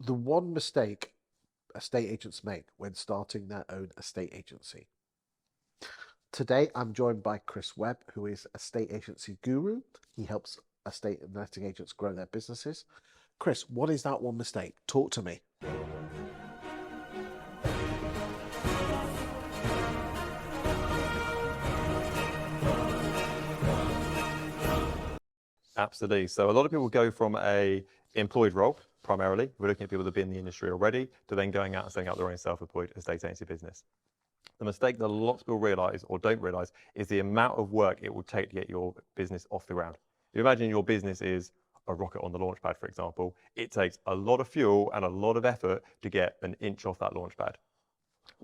The one mistake estate agents make when starting their own estate agency. Today, I'm joined by Chris Webb, who is estate agency guru. He helps estate and letting agents grow their businesses. Chris, what is that one mistake? Talk to me. Absolutely. So a lot of people go from a employed role, primarily. We're looking at people that have been in the industry already, to then going out and setting up their own self-employed estate agency business. The mistake that lots of people realize or don't realize is the amount of work it will take to get your business off the ground. If you imagine your business is a rocket on the launch pad, for example, it takes a lot of fuel and a lot of effort to get an inch off that launch pad.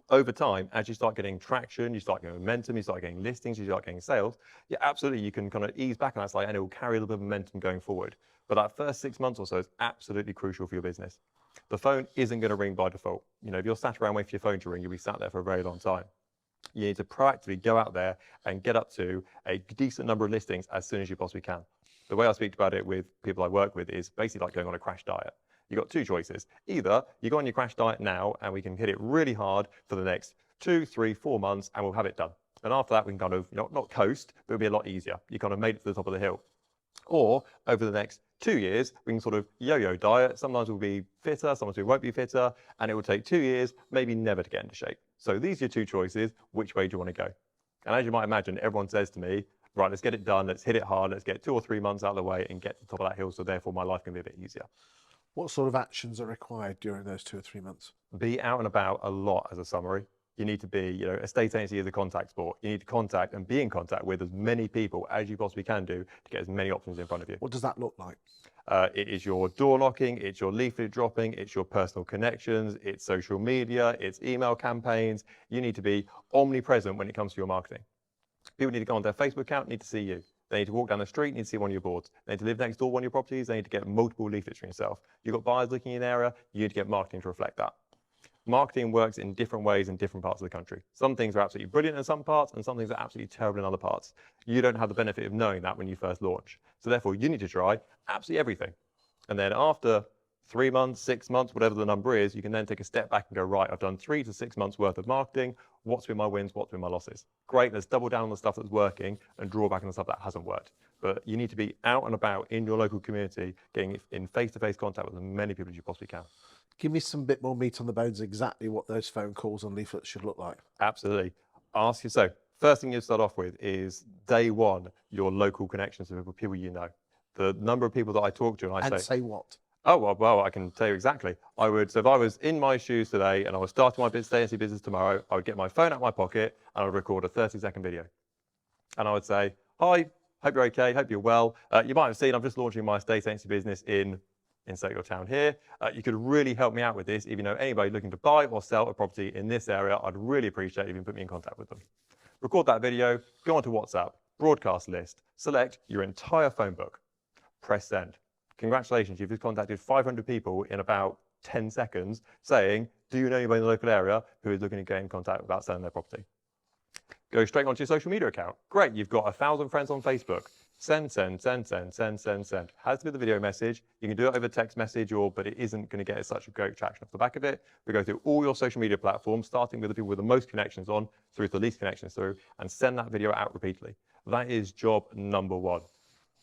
Over time, as you start getting traction, you start getting momentum, you start getting listings, you start getting sales, yeah, absolutely, you can kind of ease back on that slightly and it will carry a little bit of momentum going forward. But that first 6 months or so is absolutely crucial for your business. The phone isn't going to ring by default. You know, if you're sat around waiting for your phone to ring, you'll be sat there for a very long time. You need to proactively go out there and get up to a decent number of listings as soon as you possibly can. The way I speak about it with people I work with is basically like going on a crash diet. You've got two choices. Either you go on your crash diet now and we can hit it really hard for the next 2, 3, 4 months and we'll have it done. And after that, we can kind of, not coast, but it'll be a lot easier. You kind of made it to the top of the hill. Or over the next 2 years, we can sort of yo-yo diet. Sometimes we'll be fitter, sometimes we won't be fitter, and it will take 2 years, maybe never to get into shape. So these are your two choices. Which way do you want to go? And as you might imagine, everyone says to me, right, let's get it done. Let's hit it hard. Let's get 2 or 3 months out of the way and get to the top of that hill. So therefore my life can be a bit easier. What sort of actions are required during those 2 or 3 months? Be out and about a lot as a summary. You need to be, estate agency is a contact sport. You need to contact and be in contact with as many people as you possibly can do to get as many options in front of you. What does that look like? It is your door knocking, it's your leaflet dropping, it's your personal connections, it's social media, it's email campaigns. You need to be omnipresent when it comes to your marketing. People need to go on their Facebook account, need to see you. They need to walk down the street, need to see one of your boards. They need to live next door to one of your properties, they need to get multiple leaflets for yourself. You've got buyers looking in an area, you need to get marketing to reflect that. Marketing works in different ways in different parts of the country. Some things are absolutely brilliant in some parts and some things are absolutely terrible in other parts. You don't have the benefit of knowing that when you first launch. So therefore you need to try absolutely everything. And then after 3 months, 6 months, whatever the number is, you can then take a step back and go, right, I've done 3 to 6 months worth of marketing. What's been my wins? What's been my losses? Great, let's double down on the stuff that's working and draw back on the stuff that hasn't worked. But you need to be out and about in your local community, getting in face-to-face contact with as many people as you possibly can. Give me some bit more meat on the bones, exactly what those phone calls and leaflets should look like. Absolutely. Ask you, so first thing you start off with is day one, your local connections with people you know. The number of people that I talk to and say what? Oh, well, I can tell you exactly. So if I was in my shoes today and I was starting my estate agency business tomorrow, I would get my phone out of my pocket and I would record a 30-second video. And I would say, hi, hope you're okay, hope you're well. You might have seen I'm just launching my estate agency business insert your town here. You could really help me out with this. If you know anybody looking to buy or sell a property in this area, I'd really appreciate if you can put me in contact with them. Record that video, go onto WhatsApp, broadcast list, select your entire phone book, press send. Congratulations, you've just contacted 500 people in about 10 seconds saying, do you know anybody in the local area who is looking to get in contact about selling their property? Go straight onto your social media account. Great, you've got 1,000 friends on Facebook. Send. Has to be the video message. You can do it over text message, but it isn't going to get such a great traction off the back of it. We go through all your social media platforms, starting with the people with the most connections on, through to the least connections through, and send that video out repeatedly. That is job number one.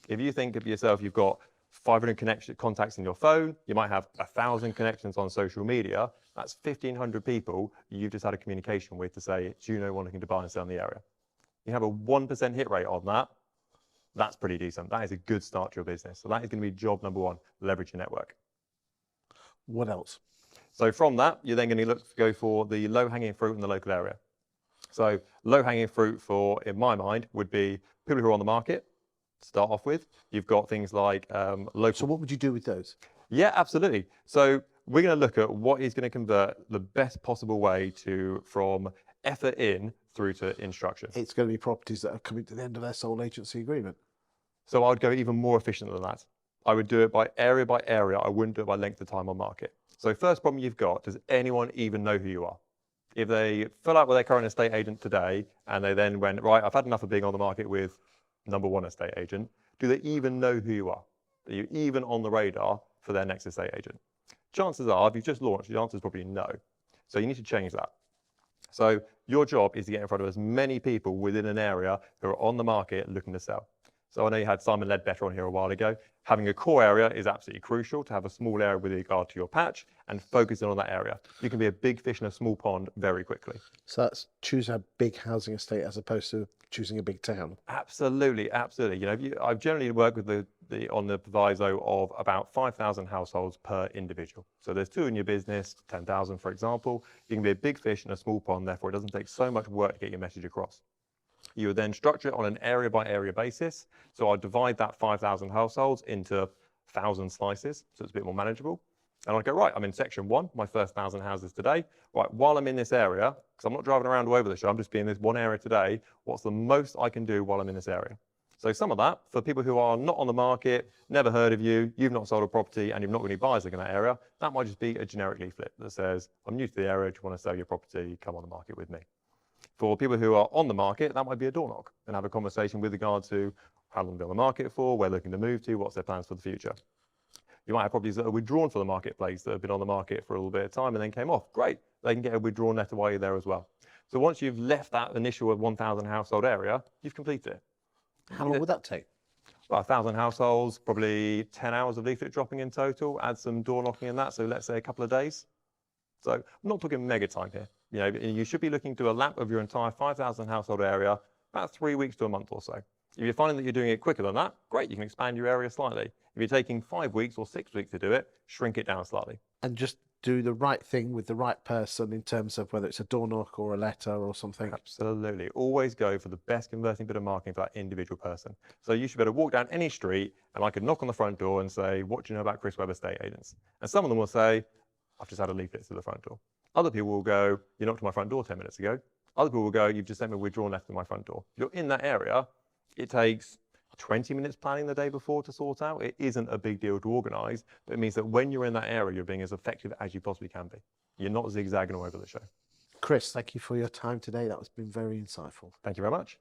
If you think of yourself, you've got 500 contacts in your phone, you might have 1,000 connections on social media. That's 1,500 people you've just had a communication with to say, do you know one looking to buy and sell in the area? You have a 1% hit rate on that. That's pretty decent. That is a good start to your business. So that is going to be job number one, leverage your network. What else? So from that, you're then going to go for the low-hanging fruit in the local area. So low-hanging fruit in my mind, would be people who are on the market, to start off with. You've got things like local. So what would you do with those? Yeah, absolutely. So we're going to look at what is going to convert the best possible way from effort in through to instruction. It's going to be properties that are coming to the end of their sole agency agreement. So I would go even more efficient than that. I would do it by area. I wouldn't do it by length of time on market. So first problem you've got, does anyone even know who you are? If they fill out with their current estate agent today and they then went, right, I've had enough of being on the market with number one estate agent, do they even know who you are? Are you even on the radar for their next estate agent? chances are, if you've just launched, the answer is probably no. So you need to change that. So your job is to get in front of as many people within an area who are on the market looking to sell. So I know you had Simon Ledbetter on here a while ago. Having a core area is absolutely crucial to have a small area with regard to your patch and focusing on that area. You can be a big fish in a small pond very quickly. So that's choose a big housing estate as opposed to choosing a big town. Absolutely, absolutely. You know, I've generally worked with on the proviso of about 5,000 households per individual. So there's 2 in your business, 10,000 for example. You can be a big fish in a small pond, therefore it doesn't take so much work to get your message across. You would then structure it on an area by area basis. So I'd divide that 5,000 households into 1,000 slices, so it's a bit more manageable. And I'd go, right, I'm in section 1, my first 1,000 houses today. Right, while I'm in this area, because I'm not driving around all over the show, I'm just being in this one area today, what's the most I can do while I'm in this area? So some of that, for people who are not on the market, never heard of you, you've not sold a property, and you've not got any buyers in that area, that might just be a generic leaflet that says, I'm new to the area, do you want to sell your property, come on the market with me. For people who are on the market, that might be a door knock and have a conversation with regard to how long they're on the market for, where they're looking to move to, what's their plans for the future. You might have properties that are withdrawn from the marketplace that have been on the market for a little bit of time and then came off. Great, they can get a withdrawn letter while you're there as well. So once you've left that initial 1,000 household area, you've completed it. How long would that take? Well, 1,000 households, probably 10 hours of leaflet dropping in total, add some door knocking in that, so let's say a couple of days. So I'm not talking mega time here. You know, you should be looking to a lap of your entire 5,000 household area, about 3 weeks to a month or so. If you're finding that you're doing it quicker than that, great, you can expand your area slightly. If you're taking 5 weeks or 6 weeks to do it, shrink it down slightly. And just do the right thing with the right person in terms of whether it's a door knock or a letter or something. Absolutely. Always go for the best converting bit of marketing for that individual person. So you should be able to walk down any street and I could knock on the front door and say, what do you know about Chris Webb Estate Agents? And some of them will say, I've just had a leaflet to the front door. Other people will go, you knocked on my front door 10 minutes ago. Other people will go, you've just sent me a withdrawn letter to my front door. If you're in that area, it takes 20 minutes planning the day before to sort out. It isn't a big deal to organise, but it means that when you're in that area, you're being as effective as you possibly can be. You're not zigzagging all over the show. Chris, thank you for your time today. That has been very insightful. Thank you very much.